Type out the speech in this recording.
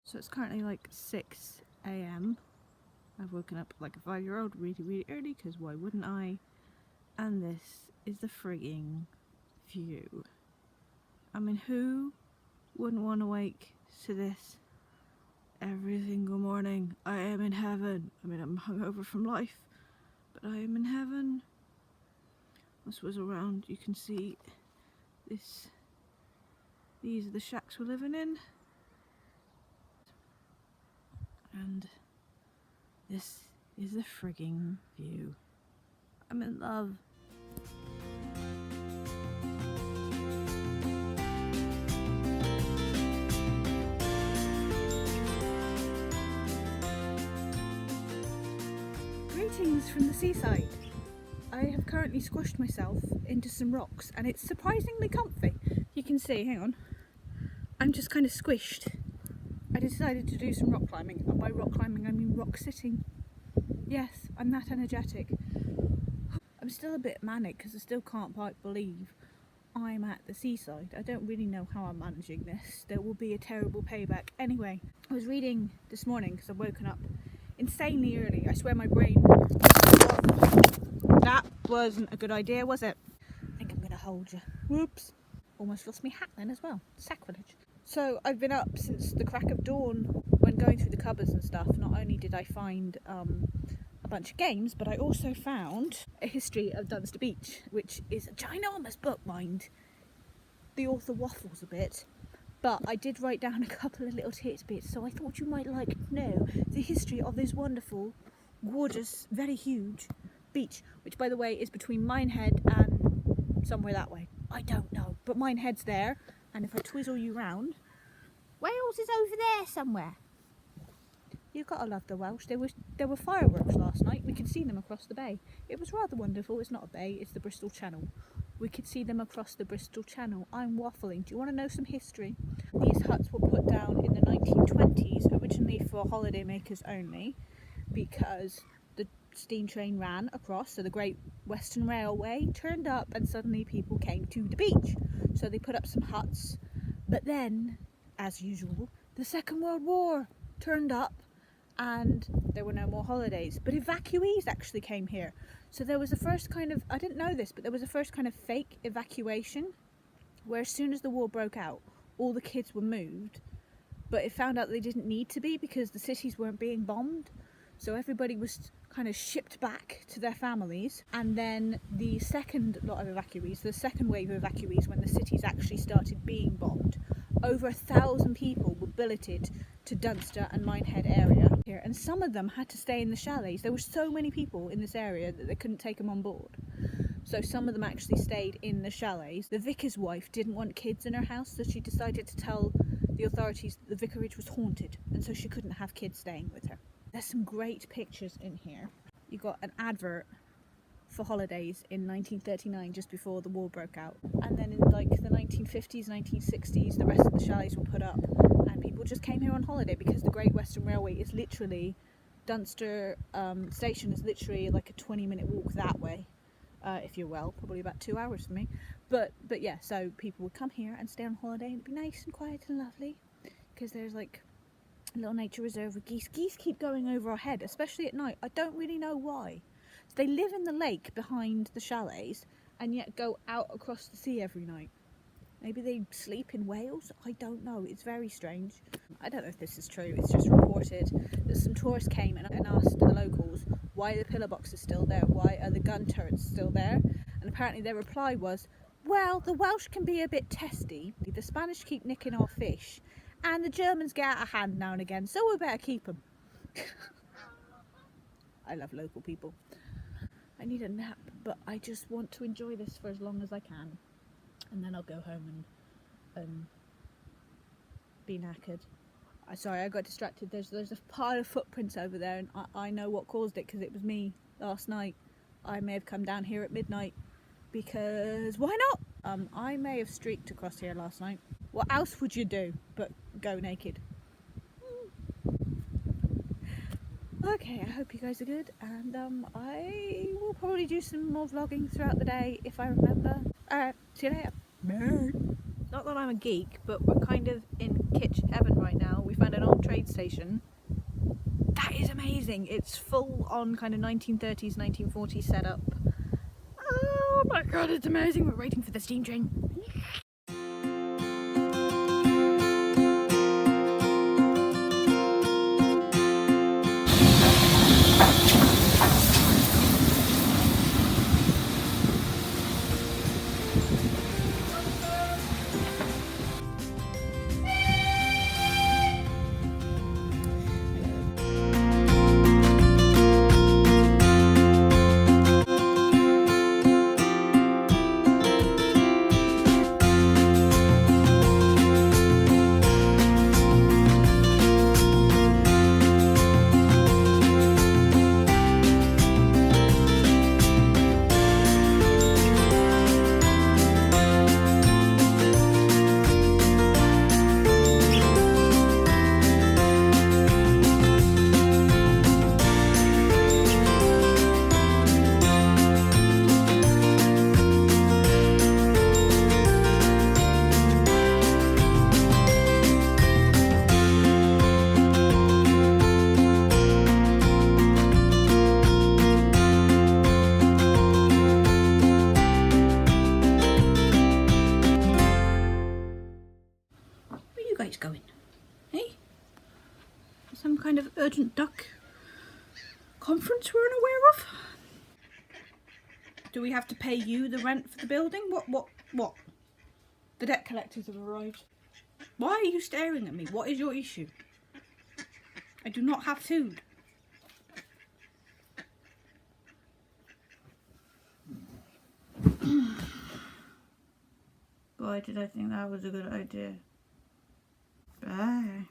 So it's currently like 6 a.m. I've woken up like a 5-year-old really early, because why wouldn't I? And this is the frigging view. I mean, who wouldn't want to wake to this every single morning? I am in heaven. I mean, I'm hungover from life, but I am in heaven. This was around, you can see this. These are the shacks we're living in. And this is the frigging view. I'm in love. Greetings from the seaside. I have currently squashed myself into some rocks and it's surprisingly comfy. You can see, hang on, I'm just kind of squished. I decided to do some rock climbing, and by rock climbing I mean rock sitting. Yes, I'm that energetic. I'm still a bit manic because I still can't quite believe I'm at the seaside. I don't really know how I'm managing this. There will be a terrible payback. Anyway, I was reading this morning because I've woken up insanely early. I swear my brain... That wasn't a good idea, was it? I think I'm going to hold you. Whoops. Almost lost my hat then as well. Sacrilege. So I've been up since the crack of dawn. When going through the cupboards and stuff, not only did I find a bunch of games, but I also found a history of Dunster Beach, which is a ginormous book, mind. The author waffles a bit, but I did write down a couple of little tidbits, so I thought you might like to know the history of this wonderful, gorgeous, very huge beach, which by the way is between Minehead and somewhere that way. I don't know, but Minehead's there, and if I twizzle you round, Wales is over there somewhere. You've got to love the Welsh. There were fireworks last night. We could see them across the bay. It was rather wonderful. It's not a bay, it's the Bristol Channel. We could see them across the Bristol Channel. I'm waffling. Do you want to know some history? These huts were put down in the 1920s, originally for holidaymakers only, because the steam train ran across, so the Great Western Railway turned up and suddenly people came to the beach. So they put up some huts, but then, as usual, the Second World War turned up and there were no more holidays. But evacuees actually came here. So there was a first kind of, I didn't know this, but there was a first kind of fake evacuation where as soon as the war broke out, all the kids were moved, but it found out they didn't need to be because the cities weren't being bombed. So everybody was kind of shipped back to their families. And then the second lot of evacuees, the second wave of evacuees, when the cities actually started being bombed, over 1,000 people were billeted to Dunster and Minehead area here, and some of them had to stay in the chalets. There were so many people in this area that they couldn't take them on board. So some of them actually stayed in the chalets. The vicar's wife didn't want kids in her house, so she decided to tell the authorities that the vicarage was haunted, and so she couldn't have kids staying with her. There's some great pictures in here. You got an advert for holidays in 1939, just before the war broke out, and then in like the 1950s, 1960s, the rest of the chalets were put up, and people just came here on holiday because the Great Western Railway is literally, Dunster station is literally like a 20-minute walk that way, if you're well, probably about 2 hours for me, but yeah, so people would come here and stay on holiday, and it'd be nice and quiet and lovely, because there's like a little nature reserve with geese. Geese keep going over our head, especially at night. I don't really know why. They live in the lake behind the chalets and yet go out across the sea every night. Maybe they sleep in Wales? I don't know. It's very strange. I don't know if this is true. It's just reported that some tourists came and asked the locals why are the pillar boxes still there? Why are the gun turrets still there? And apparently their reply was, well, the Welsh can be a bit testy. The Spanish keep nicking our fish and the Germans get out of hand now and again, so we better keep them. I love local people. I need a nap, but I just want to enjoy this for as long as I can, and then I'll go home and be knackered. Sorry, I got distracted. There's a pile of footprints over there, and I know what caused it because it was me last night. I may have come down here at midnight because why not? I may have streaked across here last night. What else would you do but go naked? Okay, I hope you guys are good, and I will probably do some more vlogging throughout the day if I remember. Alright, see you later. Bye. not that I'm a geek, but we're kind of in kitsch heaven right now. We found an old trade station. That is amazing. It's full on kind of 1930s, 1940s setup. Oh my god, it's amazing. We're waiting for the steam train. Going? Hey? Some kind of urgent duck conference we're unaware of? Do we have to pay you the rent for the building? What? The debt collectors have arrived. Why are you staring at me? What is your issue? I do not have food. Boy, did I think that was a good idea. Bye.